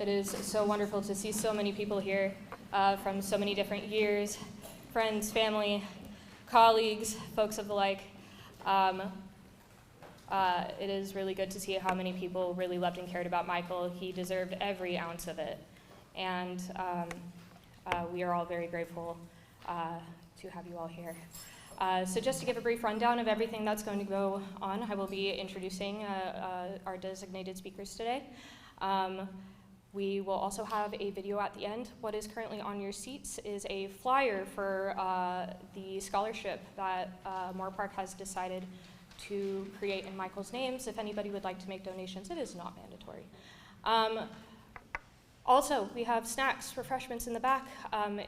It is so wonderful to see so many people here from so many different years, friends, family, colleagues, folks of the like. It is really good to see how many people really loved and cared about Michael. He deserved every ounce of it. And we are all very grateful to have you all here. So just to give a brief rundown of everything that's going to go on, I will be introducing our designated speakers today. We will also have a video at the end. What is currently on your seats is a flyer for the scholarship that Moorpark has decided to create in Michael's names. If anybody would like to make donations, it is not mandatory. Also, we have snacks, refreshments in the back.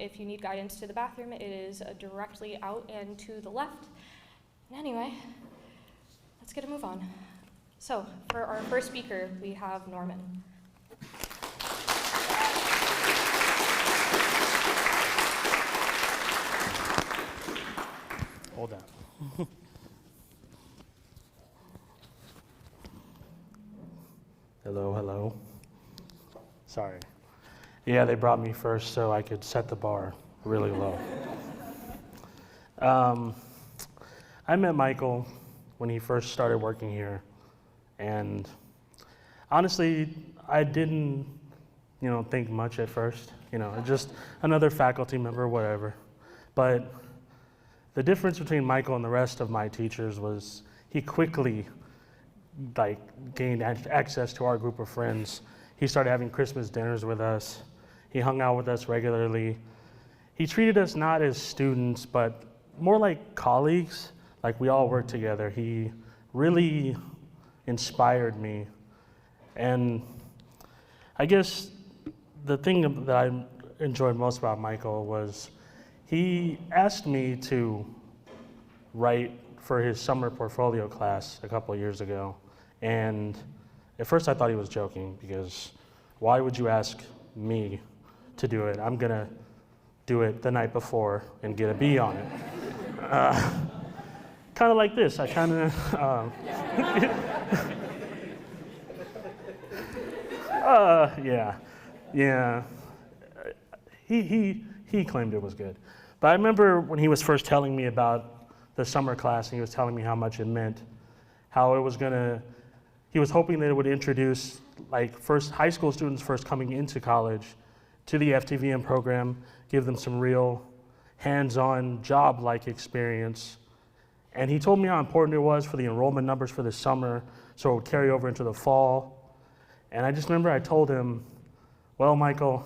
If you need guidance to the bathroom, it is directly out and to the left. And anyway, let's get a move on. So, for our first speaker, we have Norman. Hold on. Hello, hello. Sorry. Yeah, they brought me first so I could set the bar really low. I met Michael when he first started working here, and honestly, I didn't, think much at first. Just another faculty member, whatever. But the difference between Michael and the rest of my teachers was he quickly gained access to our group of friends. He started having Christmas dinners with us. He hung out with us regularly. He treated us not as students, but more like colleagues, like we all worked together. He really inspired me. And I guess the thing that I enjoyed most about Michael was he asked me to write for his summer portfolio class a couple of years ago. And at first I thought he was joking, because why would you ask me to do it? I'm gonna do it the night before and get a B on it. Kind of like this, yeah. He claimed it was good. But I remember when he was first telling me about the summer class, and he was telling me how much it meant, how he was hoping that it would introduce first high school students first coming into college to the FTVM program, give them some real hands-on job-like experience. And he told me how important it was for the enrollment numbers for the summer, so it would carry over into the fall. And I just remember I told him, well, Michael,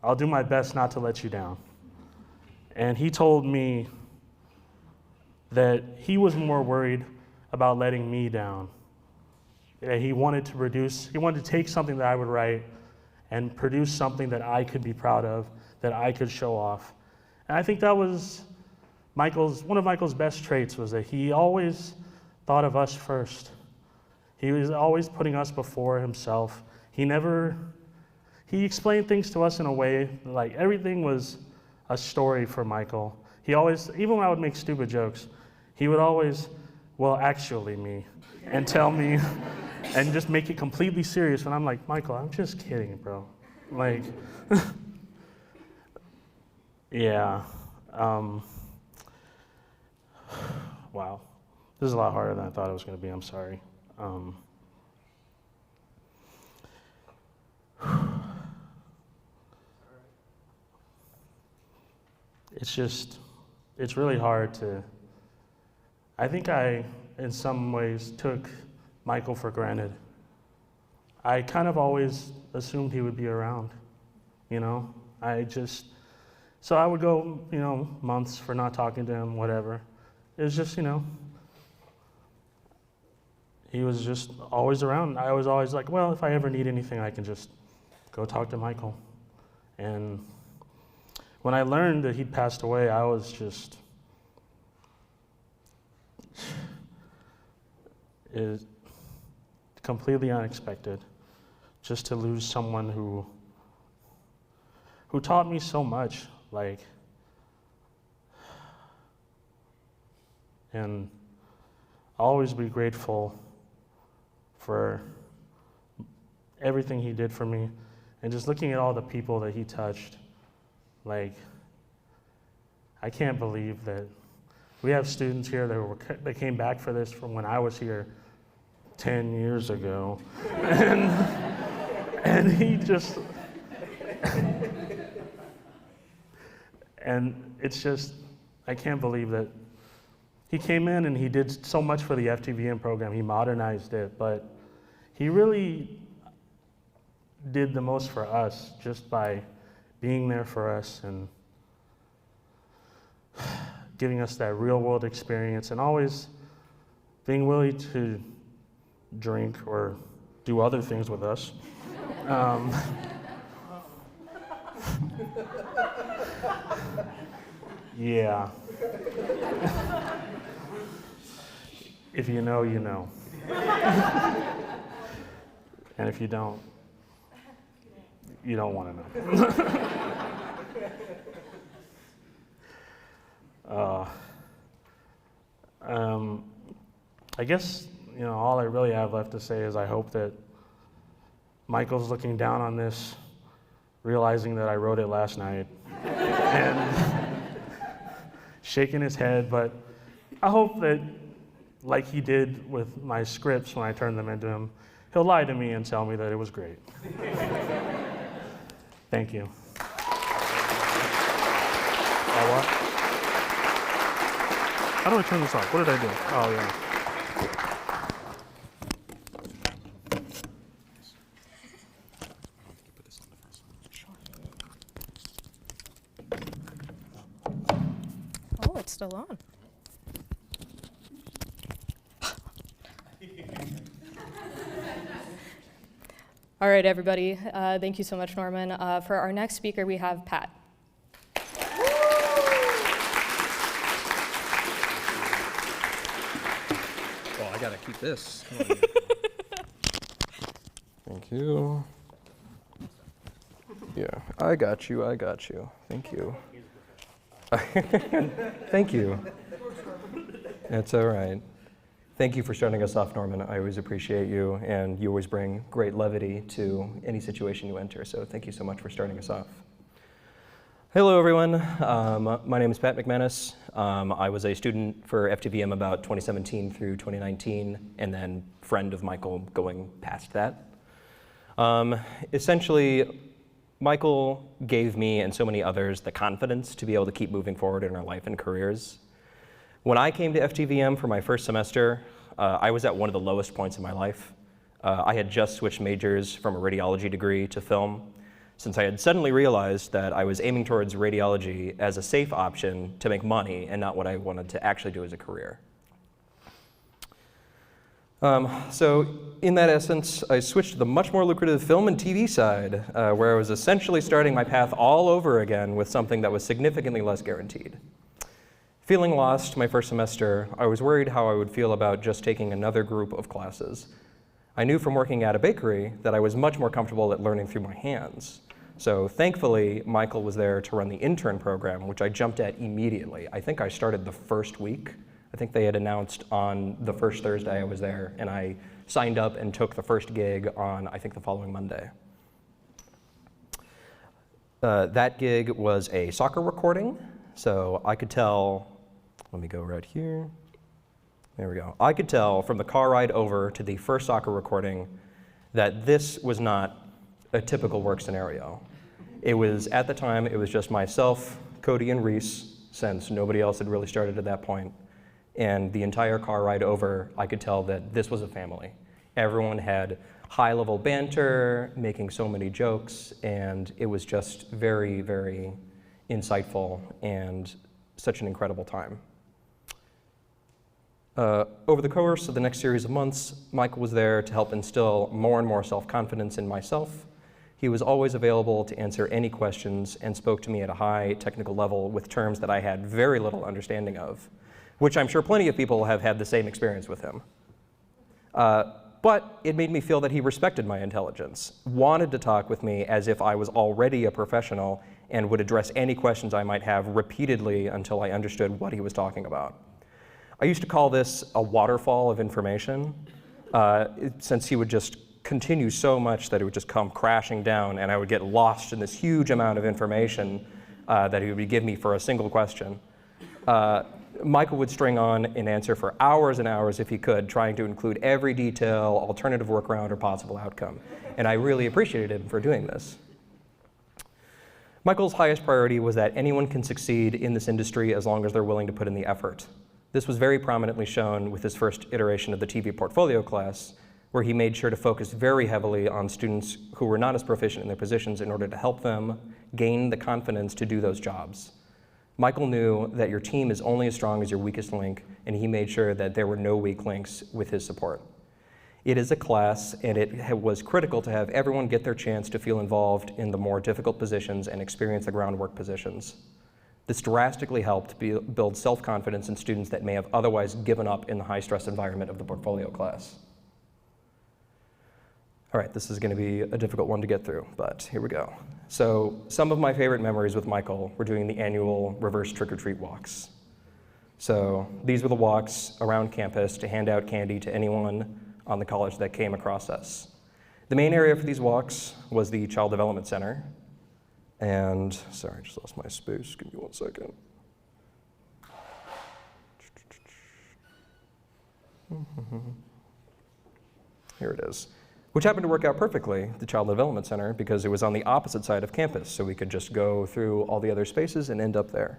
I'll do my best not to let you down. And he told me that he was more worried about letting me down. That he wanted to take something that I would write and produce something that I could be proud of, that I could show off. And I think that was one of Michael's best traits, was that he always thought of us first. He was always putting us before himself. He explained things to us in a way, like everything was a story for Michael. He always, even when I would make stupid jokes, he would always, well, actually me, and tell me, and just make it completely serious. And I'm like, Michael, I'm just kidding, bro. Yeah. Wow. This is a lot harder than I thought it was going to be. I'm sorry. It's really hard to, I think I, in some ways, took Michael for granted. I kind of always assumed he would be around, so I would go, months for not talking to him, whatever. It was just, he was just always around. I was always like, well, if I ever need anything, I can just go talk to Michael. And when I learned that he'd passed away, I was just, completely unexpected, just to lose someone who taught me so much, and I'll always be grateful for everything he did for me, And just looking at all the people that he touched, like, I can't believe that we have students here that came back for this from when I was here 10 years ago. And he just, and it's just, I can't believe that he came in and he did so much for the FTVM program. He modernized it, but he really did the most for us just by being there for us and giving us that real world experience and always being willing to drink or do other things with us. Yeah. If you know, you know. And if you don't want to know. I guess, all I really have left to say is I hope that Michael's looking down on this, realizing that I wrote it last night, and shaking his head, but I hope that, like he did with my scripts when I turned them into him, he'll lie to me and tell me that it was great. Thank you. What? How do I turn this off? What did I do? Oh, yeah. Oh, it's still on. All right, everybody. Thank you so much, Norman. For our next speaker, we have Pat. Oh, I gotta keep this. Thank you. Yeah, I got you. Thank you. Thank you. That's all right. Thank you for starting us off, Norman. I always appreciate you, and you always bring great levity to any situation you enter, so thank you so much for starting us off. Hello, everyone. My name is Pat McManus. I was a student for FTVM about 2017 through 2019, and then friend of Michael going past that. Essentially, Michael gave me and so many others the confidence to be able to keep moving forward in our life and careers. When I came to FTVM for my first semester, I was at one of the lowest points in my life. I had just switched majors from a radiology degree to film, since I had suddenly realized that I was aiming towards radiology as a safe option to make money and not what I wanted to actually do as a career. So in that essence, I switched to the much more lucrative film and TV side, where I was essentially starting my path all over again with something that was significantly less guaranteed. Feeling lost my first semester, I was worried how I would feel about just taking another group of classes. I knew from working at a bakery that I was much more comfortable at learning through my hands. So thankfully, Michael was there to run the intern program, which I jumped at immediately. I think I started the first week. I think they had announced on the first Thursday I was there, and I signed up and took the first gig on, I think, the following Monday. That gig was a soccer recording, so I could tell, let me go right here. There we go. I could tell from the car ride over to the first soccer recording that this was not a typical work scenario. It was, at the time, it was just myself, Cody, and Reese, since nobody else had really started at that point. And the entire car ride over, I could tell that this was a family. Everyone had high-level banter, making so many jokes, and it was just very, very insightful and such an incredible time. Over the course of the next series of months, Michael was there to help instill more and more self-confidence in myself. He was always available to answer any questions and spoke to me at a high technical level with terms that I had very little understanding of, which I'm sure plenty of people have had the same experience with him. But it made me feel that he respected my intelligence, wanted to talk with me as if I was already a professional, and would address any questions I might have repeatedly until I understood what he was talking about. I used to call this a waterfall of information, since he would just continue so much that it would just come crashing down, and I would get lost in this huge amount of information that he would give me for a single question. Michael would string on an answer for hours and hours if he could, trying to include every detail, alternative workaround, or possible outcome. And I really appreciated him for doing this. Michael's highest priority was that anyone can succeed in this industry as long as they're willing to put in the effort. This was very prominently shown with his first iteration of the TV portfolio class, where he made sure to focus very heavily on students who were not as proficient in their positions in order to help them gain the confidence to do those jobs. Michael knew that your team is only as strong as your weakest link, and he made sure that there were no weak links with his support. It is a class, and it was critical to have everyone get their chance to feel involved in the more difficult positions and experience the groundwork positions. This drastically helped build self-confidence in students that may have otherwise given up in the high-stress environment of the portfolio class. All right, this is going to be a difficult one to get through, but here we go. So some of my favorite memories with Michael were doing the annual reverse trick-or-treat walks. So these were the walks around campus to hand out candy to anyone on the college that came across us. The main area for these walks was the Child Development Center. And, sorry, I just lost my space. Give me 1 second. Here it is. Which happened to work out perfectly, the Child Development Center, because it was on the opposite side of campus, so we could just go through all the other spaces and end up there.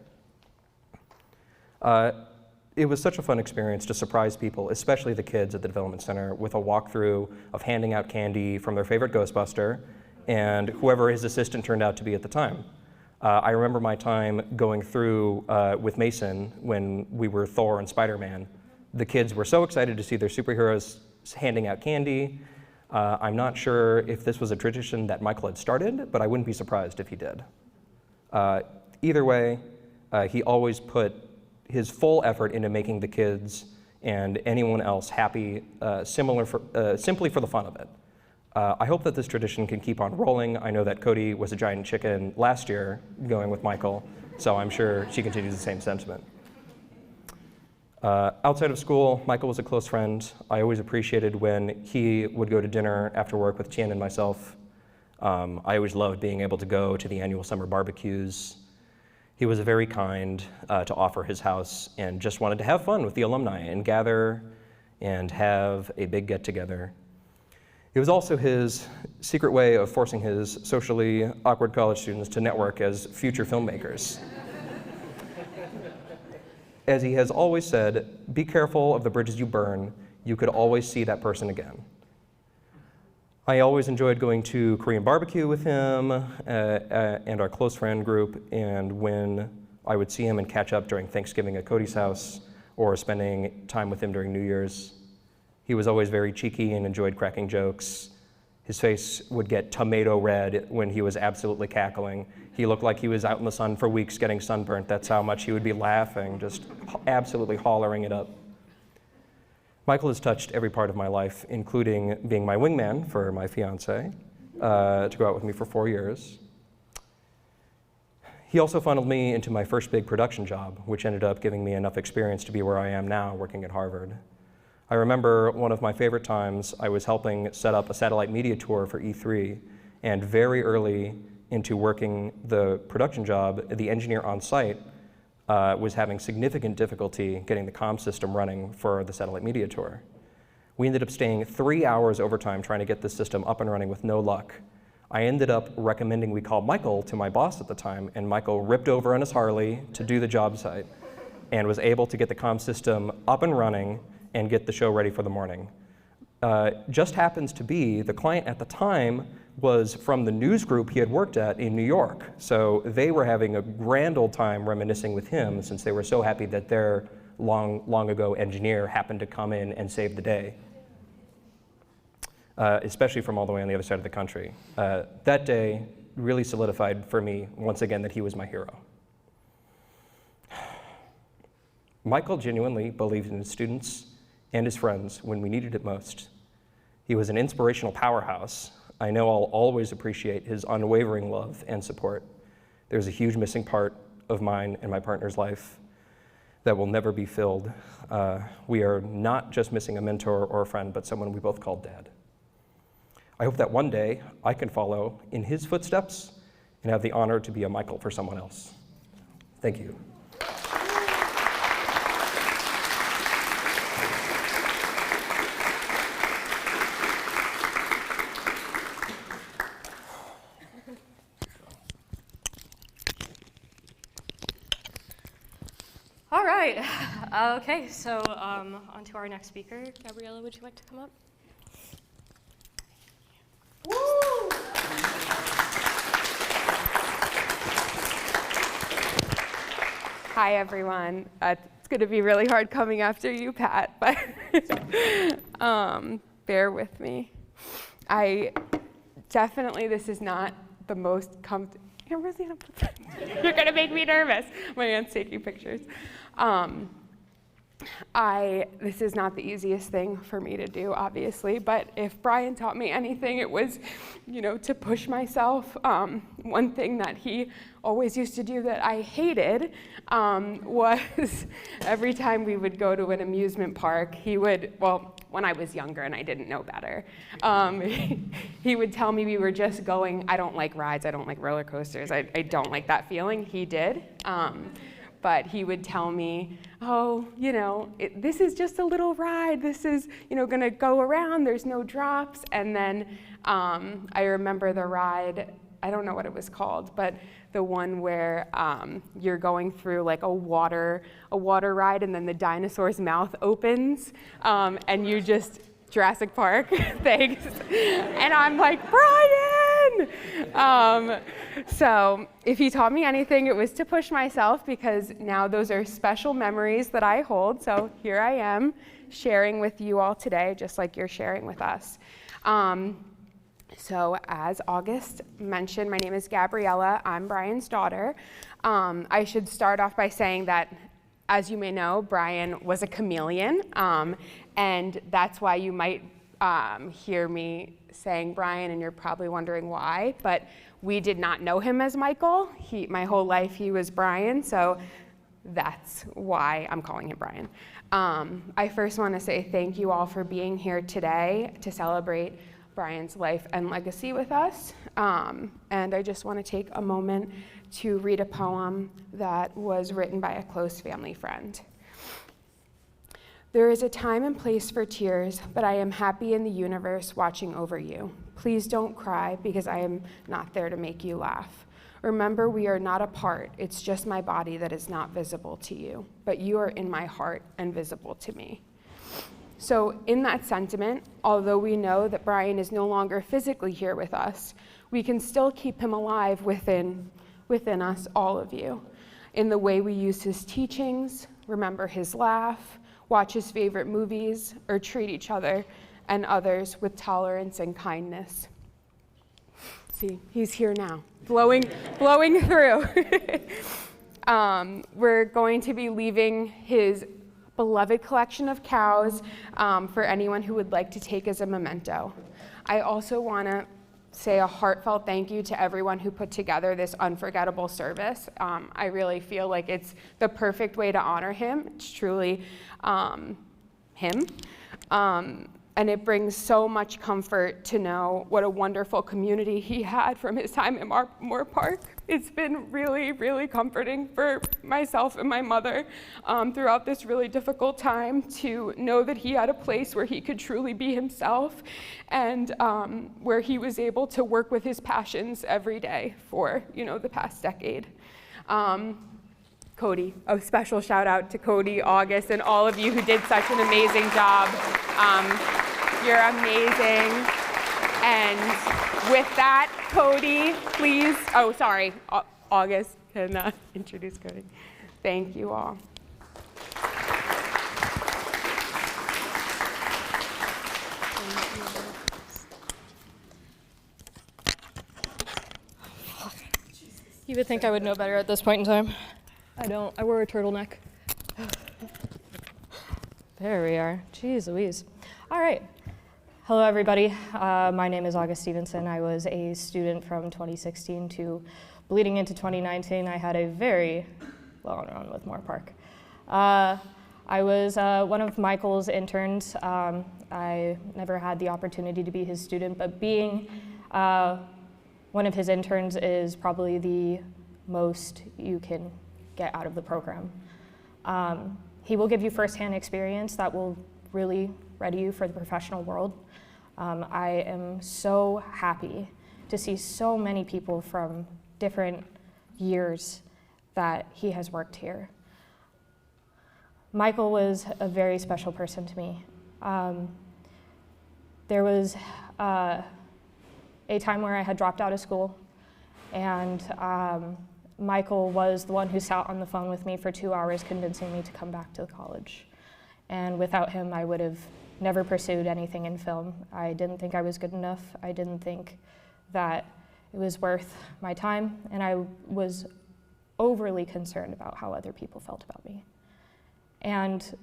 It was such a fun experience to surprise people, especially the kids at the Development Center, with a walkthrough of handing out candy from their favorite Ghostbuster and whoever his assistant turned out to be at the time. I remember my time going through with Mason when we were Thor and Spider-Man. The kids were so excited to see their superheroes handing out candy. I'm not sure if this was a tradition that Michael had started, but I wouldn't be surprised if he did. Either way, he always put his full effort into making the kids and anyone else happy, simply for the fun of it. I hope that this tradition can keep on rolling. I know that Cody was a giant chicken last year going with Michael, so I'm sure she continues the same sentiment. Outside of school, Michael was a close friend. I always appreciated when he would go to dinner after work with Tian and myself. I always loved being able to go to the annual summer barbecues. He was very kind to offer his house and just wanted to have fun with the alumni and gather and have a big get-together. It was also his secret way of forcing his socially awkward college students to network as future filmmakers. As he has always said, be careful of the bridges you burn. You could always see that person again. I always enjoyed going to Korean barbecue with him and our close friend group, and when I would see him and catch up during Thanksgiving at Cody's house or spending time with him during New Year's. He was always very cheeky and enjoyed cracking jokes. His face would get tomato red when he was absolutely cackling. He looked like he was out in the sun for weeks getting sunburnt. That's how much he would be laughing, just absolutely hollering it up. Michael has touched every part of my life, including being my wingman for my fiance, to go out with me for 4 years. He also funneled me into my first big production job, which ended up giving me enough experience to be where I am now, working at Harvard. I remember one of my favorite times, I was helping set up a satellite media tour for E3, and very early into working the production job, the engineer on site was having significant difficulty getting the comm system running for the satellite media tour. We ended up staying 3 hours overtime trying to get the system up and running with no luck. I ended up recommending we call Michael to my boss at the time, and Michael ripped over on his Harley to do the job site and was able to get the comm system up and running and get the show ready for the morning. Just happens to be the client at the time was from the news group he had worked at in New York. So they were having a grand old time reminiscing with him since they were so happy that their long ago engineer happened to come in and save the day, especially from all the way on the other side of the country. That day really solidified for me once again that he was my hero. Michael genuinely believed in his students and his friends when we needed it most. He was an inspirational powerhouse. I know I'll always appreciate his unwavering love and support. There's a huge missing part of mine and my partner's life that will never be filled. We are not just missing a mentor or a friend, but someone we both call Dad. I hope that one day I can follow in his footsteps and have the honor to be a Michael for someone else. Thank you. All right. Okay, so on to our next speaker. Gabriella, would you like to come up? Hi, everyone. It's going to be really hard coming after you, Pat, but bear with me. This is not the most comfortable. You're going to make me nervous. My aunt's taking pictures. This is not the easiest thing for me to do, obviously, but if Brian taught me anything, it was, to push myself. One thing that he always used to do that I hated was every time we would go to an amusement park, when I was younger and I didn't know better, he would tell me we were just going. I don't like rides, I don't like roller coasters, I don't like that feeling. He did. But he would tell me, this is just a little ride. This is, going to go around. There's no drops. And then I remember the ride, I don't know what it was called, but the one where you're going through like a water ride, and then the dinosaur's mouth opens, and you just, Jurassic Park, thanks. And I'm like, Brian! So if he taught me anything, it was to push myself, because now those are special memories that I hold. So here I am sharing with you all today, just like you're sharing with us. So as August mentioned, my name is Gabriella. I'm Brian's daughter. I should start off by saying that, as you may know, Brian was a chameleon, and that's why you might hear me saying Brian, and you're probably wondering why, but we did not know him as Michael. My whole life he was Brian, so that's why I'm calling him Brian. I first want to say thank you all for being here today to celebrate Brian's life and legacy with us, and I just want to take a moment to read a poem that was written by a close family friend. There is a time and place for tears, but I am happy in the universe watching over you. Please don't cry, because I am not there to make you laugh. Remember, we are not apart. It's just my body that is not visible to you, but you are in my heart and visible to me. So in that sentiment, although we know that Brian is no longer physically here with us, we can still keep him alive within us, all of you, in the way we use his teachings, remember his laugh, watch his favorite movies, or treat each other and others with tolerance and kindness. See, he's here now, blowing through. We're going to be leaving his beloved collection of cows for anyone who would like to take as a memento. I also want to say a heartfelt thank you to everyone who put together this unforgettable service. I really feel like it's the perfect way to honor him. It's truly him. And it brings so much comfort to know what a wonderful community he had from his time in Moore Park. It's been really, really comforting for myself and my mother throughout this really difficult time to know that he had a place where he could truly be himself, and where he was able to work with his passions every day for, the past decade. Cody, a special shout out to Cody, August, and all of you who did such an amazing job. You're amazing. And with that, Cody, please, August can introduce Cody. Thank you all. You would think I would know better at this point in time. I don't. I wear a turtleneck. There we are. Jeez Louise. All right. Hello, everybody. My name is August Stevenson. I was a student from 2016 to bleeding into 2019. I had a very long run with Moore Park. I was one of Michael's interns. I never had the opportunity to be his student, but being one of his interns is probably the most you can get out of the program. He will give you firsthand experience that will really ready you for the professional world. I am so happy to see so many people from different years that he has worked here. Michael was a very special person to me. There was a time where I had dropped out of school, and Michael was the one who sat on the phone with me for 2 hours convincing me to come back to college. And without him, I would have never pursued anything in film. I didn't think I was good enough. I didn't think that it was worth my time, and I was overly concerned about how other people felt about me. And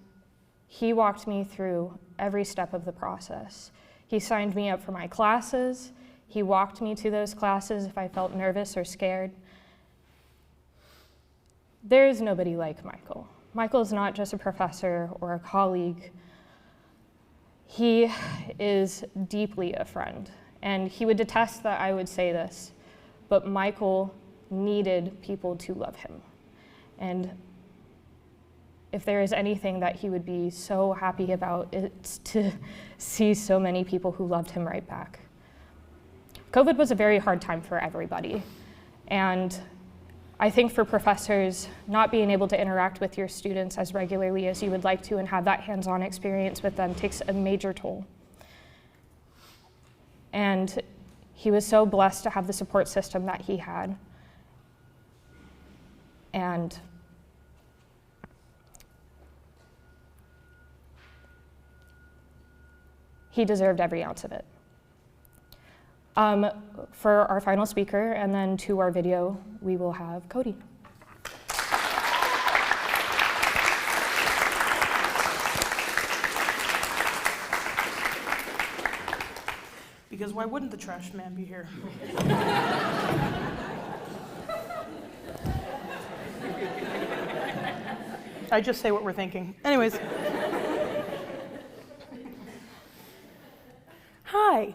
he walked me through every step of the process. He signed me up for my classes. He walked me to those classes if I felt nervous or scared. There is nobody like Michael. Michael is not just a professor or a colleague. He is deeply a friend. And he would detest that I would say this, but Michael needed people to love him. And if there is anything that he would be so happy about, it's to see so many people who loved him right back. COVID was a very hard time for everybody. And I think for professors, not being able to interact with your students as regularly as you would like to and have that hands-on experience with them takes a major toll. And he was so blessed to have the support system that he had. And he deserved every ounce of it. For our final speaker, and then to our video, we will have Cody. Because why wouldn't the trash man be here? I just say what we're thinking. Anyways. Hi,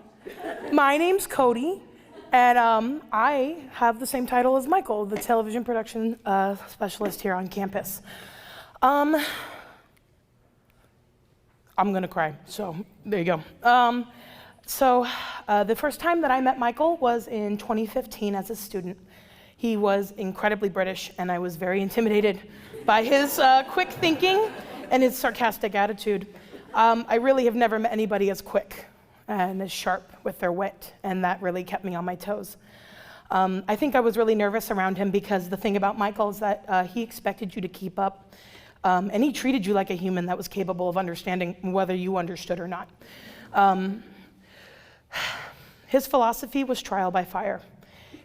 my name's Cody, and I have the same title as Michael, the television production specialist here on campus. I'm gonna cry, so there you go. The first time that I met Michael was in 2015 as a student. He was incredibly British, and I was very intimidated by his quick thinking and his sarcastic attitude. I really have never met anybody as quick and as sharp with their wit, and that really kept me on my toes. I think I was really nervous around him because the thing about Michael is that he expected you to keep up, and he treated you like a human that was capable of understanding whether you understood or not. His philosophy was trial by fire.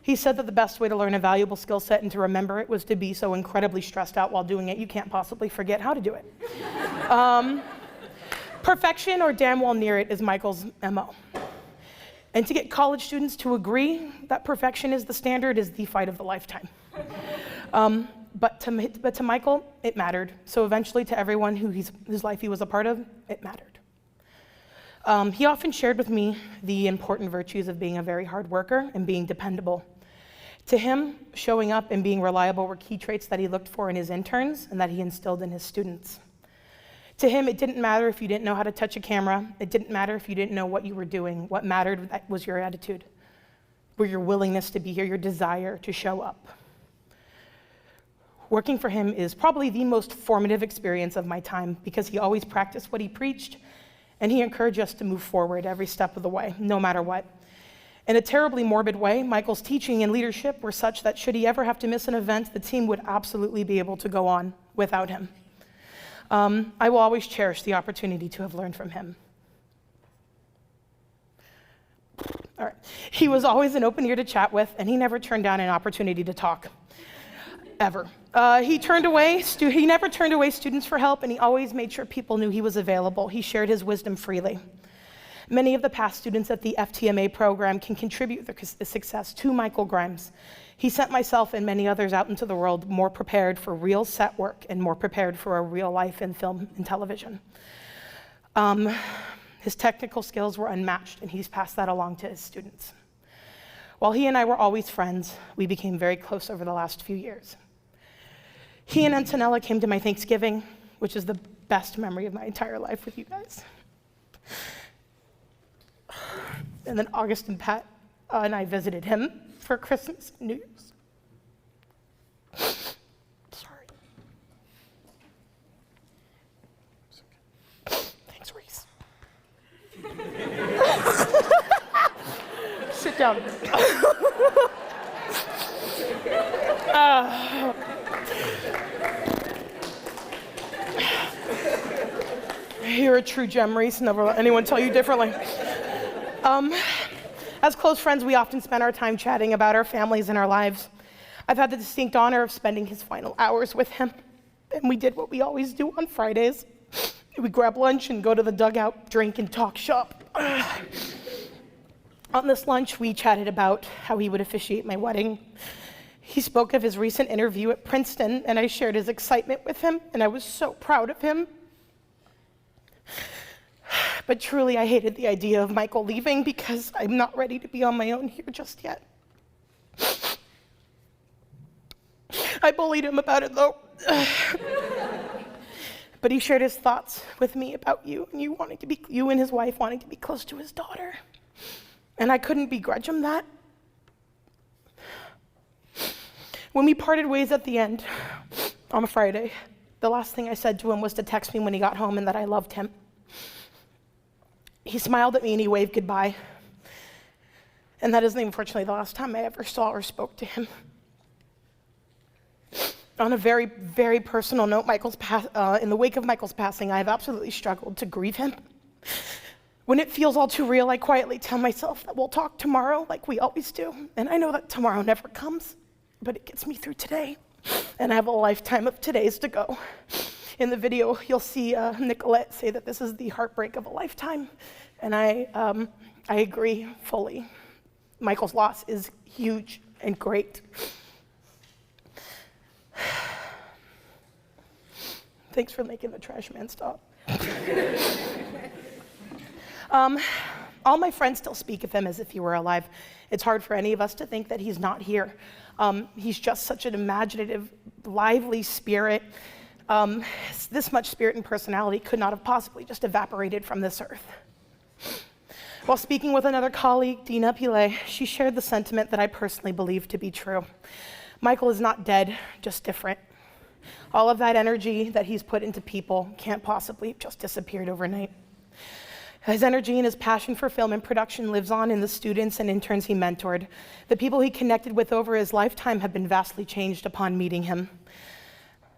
He said that the best way to learn a valuable skill set and to remember it was to be so incredibly stressed out while doing it, you can't possibly forget how to do it. Perfection or damn well near it is Michael's MO. And to get college students to agree that perfection is the standard is the fight of the lifetime. But to Michael, it mattered. So eventually to everyone whose life he was a part of, it mattered. He often shared with me the important virtues of being a very hard worker and being dependable. To him, showing up and being reliable were key traits that he looked for in his interns and that he instilled in his students. To him, it didn't matter if you didn't know how to touch a camera. It didn't matter if you didn't know what you were doing. What mattered was your attitude, your willingness to be here, your desire to show up. Working for him is probably the most formative experience of my time because he always practiced what he preached, and he encouraged us to move forward every step of the way, no matter what. In a terribly morbid way, Michael's teaching and leadership were such that should he ever have to miss an event, the team would absolutely be able to go on without him. I will always cherish the opportunity to have learned from him. All right. He was always an open ear to chat with, and he never turned down an opportunity to talk, ever. He never turned away students for help, and he always made sure people knew he was available. He shared his wisdom freely. Many of the past students at the FTMA program can contribute the success to Michael Grimes. He sent myself and many others out into the world more prepared for real set work and more prepared for a real life in film and television. His technical skills were unmatched, and he's passed that along to his students. While he and I were always friends, we became very close over the last few years. He and Antonella came to my Thanksgiving, which is the best memory of my entire life with you guys. And then August and Pat and I visited him for Christmas and New Year's. Sorry. Thanks, Reese. Sit down. You're a true gem, Reese. Never let anyone tell you differently. As close friends, we often spend our time chatting about our families and our lives. I've had the distinct honor of spending his final hours with him, and we did what we always do on Fridays. We grab lunch and go to the dugout, drink, and talk shop. On this lunch, we chatted about how he would officiate my wedding. He spoke of his recent interview at Princeton, and I shared his excitement with him, and I was so proud of him. But truly, I hated the idea of Michael leaving because I'm not ready to be on my own here just yet. I bullied him about it, though. But he shared his thoughts with me about you, and you and his wife wanting to be close to his daughter. And I couldn't begrudge him that. When we parted ways at the end on a Friday, the last thing I said to him was to text me when he got home and that I loved him. He smiled at me and he waved goodbye. And that is unfortunately the last time I ever saw or spoke to him. On a very, very personal note, in the wake of Michael's passing, I have absolutely struggled to grieve him. When it feels all too real, I quietly tell myself that we'll talk tomorrow like we always do. And I know that tomorrow never comes, but it gets me through today. And I have a lifetime of todays to go. In the video, you'll see Nicolette say that this is the heartbreak of a lifetime, and I agree fully. Michael's loss is huge and great. Thanks for making the trash man stop. All my friends still speak of him as if he were alive. It's hard for any of us to think that he's not here. He's just such an imaginative, lively spirit. This much spirit and personality could not have possibly just evaporated from this earth. While speaking with another colleague, Dina Pillay, she shared the sentiment that I personally believe to be true. Michael is not dead, just different. All of that energy that he's put into people can't possibly have just disappeared overnight. His energy and his passion for film and production lives on in the students and interns he mentored. The people he connected with over his lifetime have been vastly changed upon meeting him.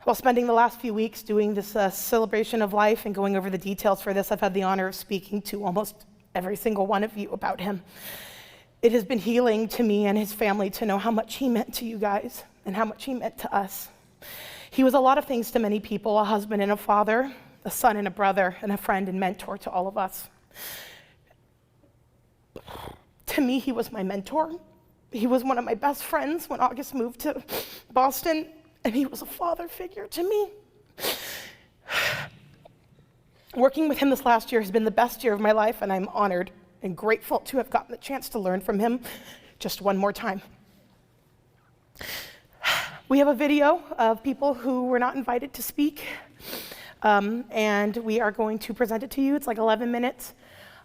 While spending the last few weeks doing this celebration of life and going over the details for this, I've had the honor of speaking to almost every single one of you about him. It has been healing to me and his family to know how much he meant to you guys and how much he meant to us. He was a lot of things to many people, a husband and a father, a son and a brother, and a friend and mentor to all of us. To me, he was my mentor. He was one of my best friends when August moved to Boston, and he was a father figure to me. Working with him this last year has been the best year of my life, and I'm honored and grateful to have gotten the chance to learn from him just one more time. We have a video of people who were not invited to speak, and we are going to present it to you. It's like 11 minutes.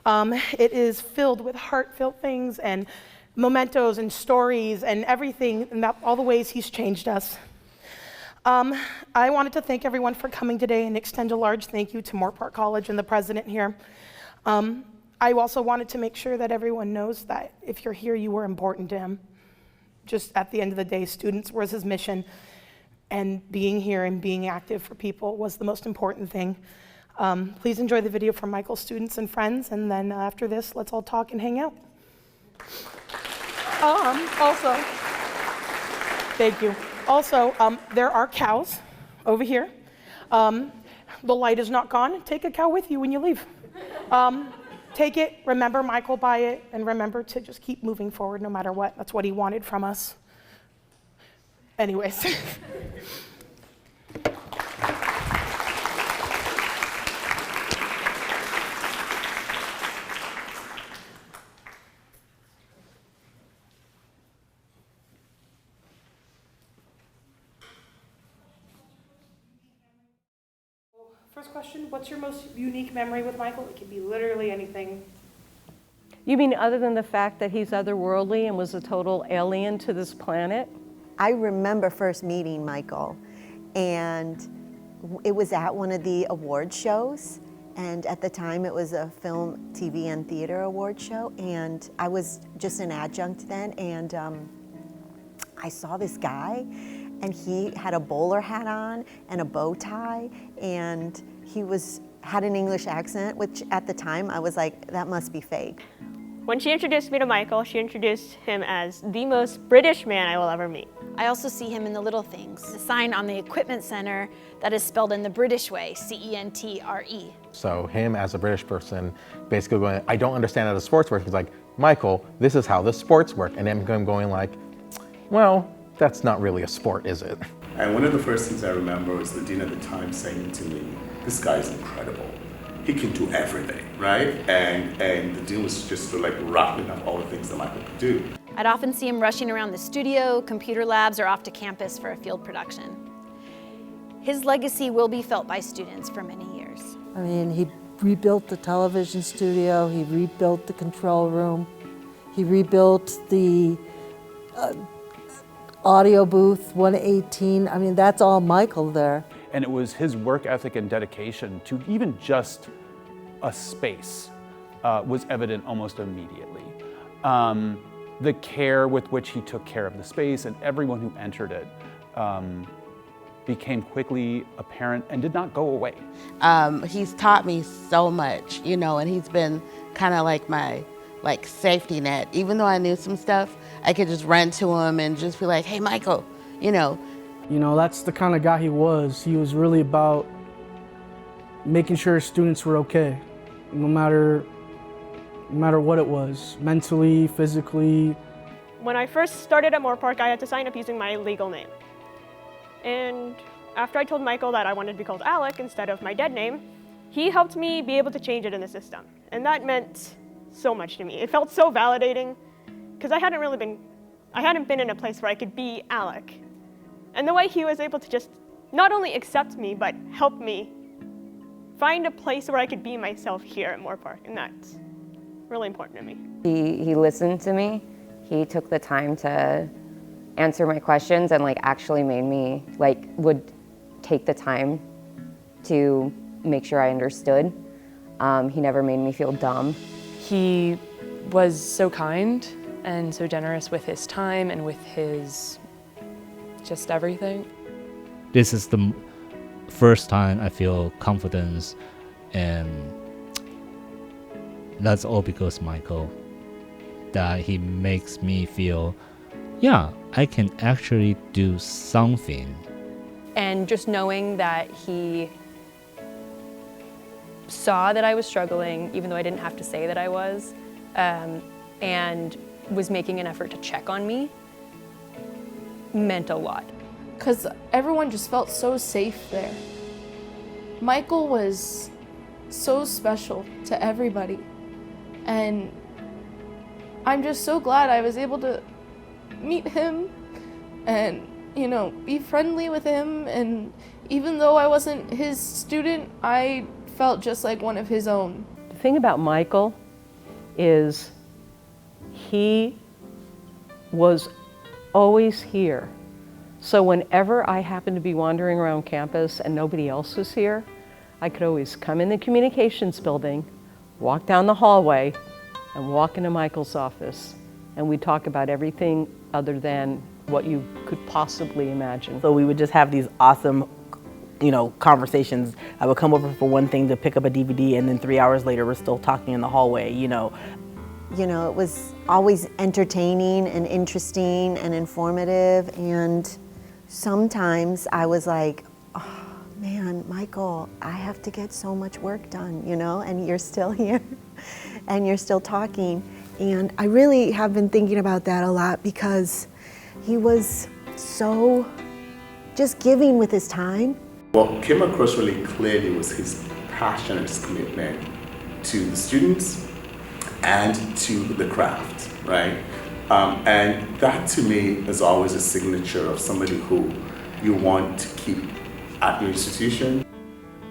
It is filled with heartfelt things and mementos and stories and everything, and all the ways he's changed us. I wanted to thank everyone for coming today and extend a large thank you to Moorpark College and the president here. I also wanted to make sure that everyone knows that if you're here, you were important to him. Just at the end of the day, students was his mission, and being here and being active for people was the most important thing. Please enjoy the video from Michael's students and friends, and then after this, let's all talk and hang out. Also, thank you. Also, there are cows over here. The light is not gone. Take a cow with you when you leave. take it, remember Michael by it, and remember to just keep moving forward no matter what. That's what he wanted from us. Anyways. First question, what's your most unique memory with Michael? It can be literally anything. You mean other than the fact that he's otherworldly and was a total alien to this planet? I remember first meeting Michael, and it was at one of the award shows, and at the time it was a film, TV, and theater award show, and I was just an adjunct then, and I saw this guy, and he had a bowler hat on and a bow tie, and he had an English accent, which at the time I was like, that must be fake. When she introduced me to Michael, she introduced him as the most British man I will ever meet. I also see him in the little things. The sign on the equipment center that is spelled in the British way, C-E-N-T-R-E. So him as a British person, basically going, I don't understand how the sports work. He's like, Michael, this is how the sports work. And I'm going like, well, that's not really a sport, is it? And one of the first things I remember was the dean at the time saying to me, this guy is incredible. He can do everything, right? And the dean was just sort of like rattling up all the things that Michael could do. I'd often see him rushing around the studio, computer labs, or off to campus for a field production. His legacy will be felt by students for many years. I mean, he rebuilt the television studio, he rebuilt the control room, he rebuilt the audio booth 118. I mean, that's all Michael there. And it was his work ethic and dedication to even just a space was evident almost immediately. The care with which he took care of the space and everyone who entered it became quickly apparent and did not go away. He's taught me so much, you know, and he's been kind of like my safety net. Even though I knew some stuff, I could just run to him and just be like, hey, Michael, you know. You know, that's the kind of guy he was. He was really about making sure students were okay, no matter what it was, mentally, physically. When I first started at Moorpark, I had to sign up using my legal name. And after I told Michael that I wanted to be called Alec instead of my dead name, he helped me be able to change it in the system. And that meant so much to me. It felt so validating because I hadn't been in a place where I could be Alec. And the way he was able to just not only accept me, but help me find a place where I could be myself here at Moorpark, and that's really important to me. He listened to me. He took the time to answer my questions and actually made me, would take the time to make sure I understood. He never made me feel dumb. He was so kind and so generous with his time and with his just everything. This is the first time I feel confidence, and that's all because Michael. That he makes me feel, yeah, I can actually do something. And just knowing that he saw that I was struggling, even though I didn't have to say that I was, and was making an effort to check on me, meant a lot. Because everyone just felt so safe there. Michael was so special to everybody. And I'm just so glad I was able to meet him and, be friendly with him. And even though I wasn't his student, I felt just like one of his own. The thing about Michael is he was always here. So whenever I happened to be wandering around campus and nobody else was here, I could always come in the communications building, walk down the hallway, and walk into Michael's office. And we'd talk about everything other than what you could possibly imagine. So we would just have these awesome, conversations. I would come over for one thing to pick up a DVD, and then 3 hours later we're still talking in the hallway, It was always entertaining and interesting and informative, and sometimes I was like, oh man, Michael, I have to get so much work done, and you're still here. and you're still talking. And I really have been thinking about that a lot because he was so just giving with his time. What came across really clearly was his passion and his commitment to the students and to the craft, right? And that to me is always a signature of somebody who you want to keep at your institution.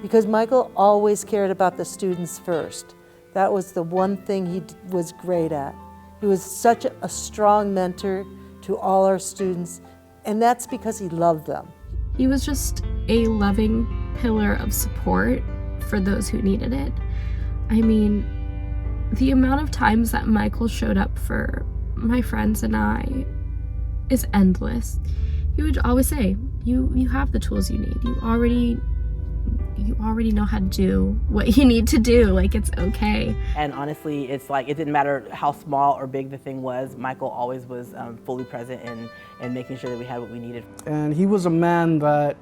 Because Michael always cared about the students first. That was the one thing he was great at. He was such a strong mentor to all our students, and that's because he loved them. He was just a loving pillar of support for those who needed it. I mean, the amount of times that Michael showed up for my friends and I is endless. He would always say, you have the tools you need. You already know how to do what you need to do. Like, it's okay. And honestly, it's like it didn't matter how small or big the thing was. Michael always was fully present in making sure that we had what we needed. And he was a man that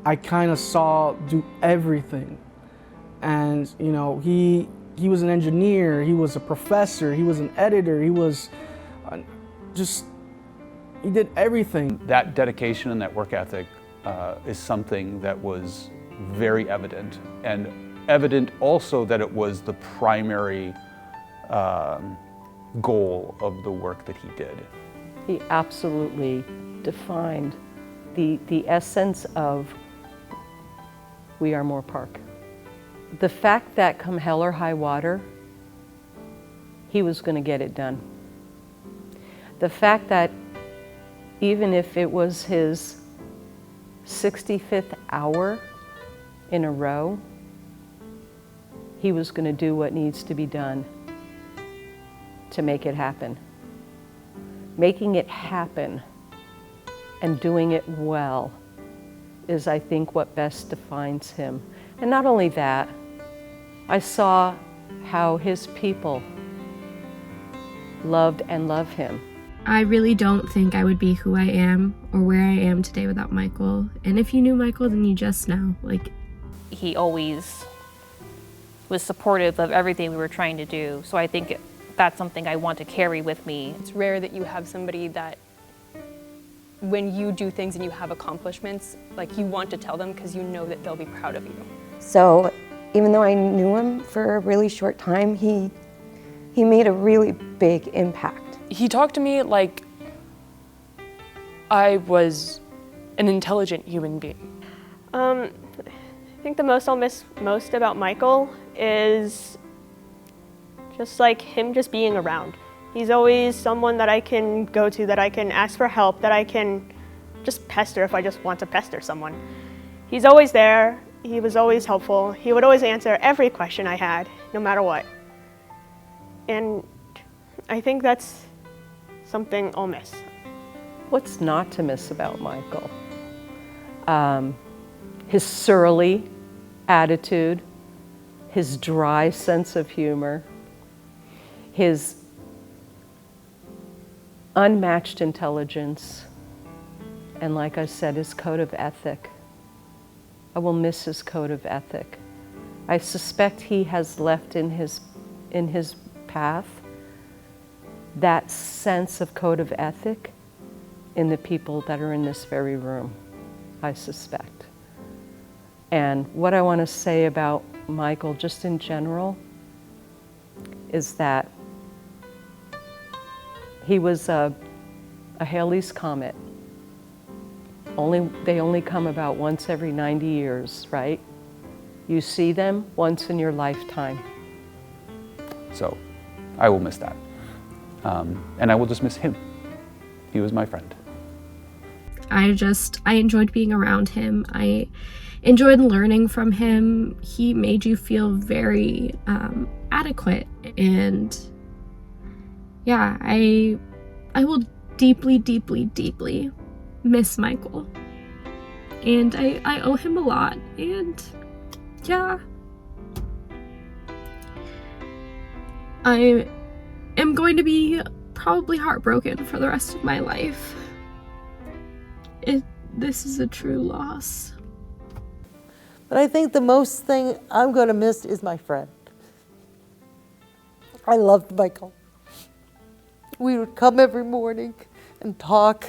I kind of saw do everything. And you know, he was an engineer, he was a professor, he was an editor, he was he did everything. That dedication and that work ethic is something that was very evident, and evident also that it was the primary goal of the work that he did. He absolutely defined the essence of We Are Moorpark. The fact that come hell or high water, he was going to get it done. The fact that even if it was his 65th hour in a row, he was going to do what needs to be done to make it happen. Making it happen and doing it well is, I think, what best defines him. And not only that, I saw how his people loved and love him. I really don't think I would be who I am or where I am today without Michael. And if you knew Michael, then you just know. Like, he always was supportive of everything we were trying to do. So I think that's something I want to carry with me. It's rare that you have somebody that when you do things and you have accomplishments, like, you want to tell them because you know that they'll be proud of you. So even though I knew him for a really short time, he made a really big impact. He talked to me like I was an intelligent human being. I think the most I'll miss most about Michael is just like him just being around. He's always someone that I can go to, that I can ask for help, that I can just pester if I just want to pester someone. He's always there. He was always helpful. He would always answer every question I had, no matter what. And I think that's something I'll miss. What's not to miss about Michael? His surly attitude, his dry sense of humor, his unmatched intelligence, and like I said, his code of ethic. I will miss his code of ethic. I suspect he has left in his path that sense of code of ethic in the people that are in this very room, I suspect. And what I want to say about Michael, just in general, is that he was a Halley's Comet. They only come about once every 90 years, right? You see them once in your lifetime. So I will miss that. And I will just miss him. He was my friend. I enjoyed being around him. I enjoyed learning from him. He made you feel very adequate. And yeah, I will deeply, deeply, deeply miss Michael. And I owe him a lot. And yeah, I am going to be probably heartbroken for the rest of my life. This is a true loss. But I think the most thing I'm going to miss is my friend. I loved Michael. We would come every morning and talk.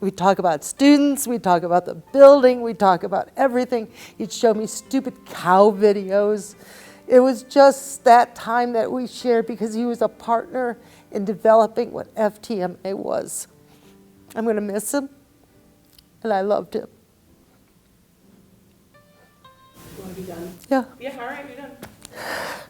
We'd talk about students, we'd talk about the building, we'd talk about everything. He'd show me stupid cow videos. It was just that time that we shared because he was a partner in developing what FTMA was. I'm going to miss him, and I loved him. You want to be done? Yeah. Yeah, all right, we're done.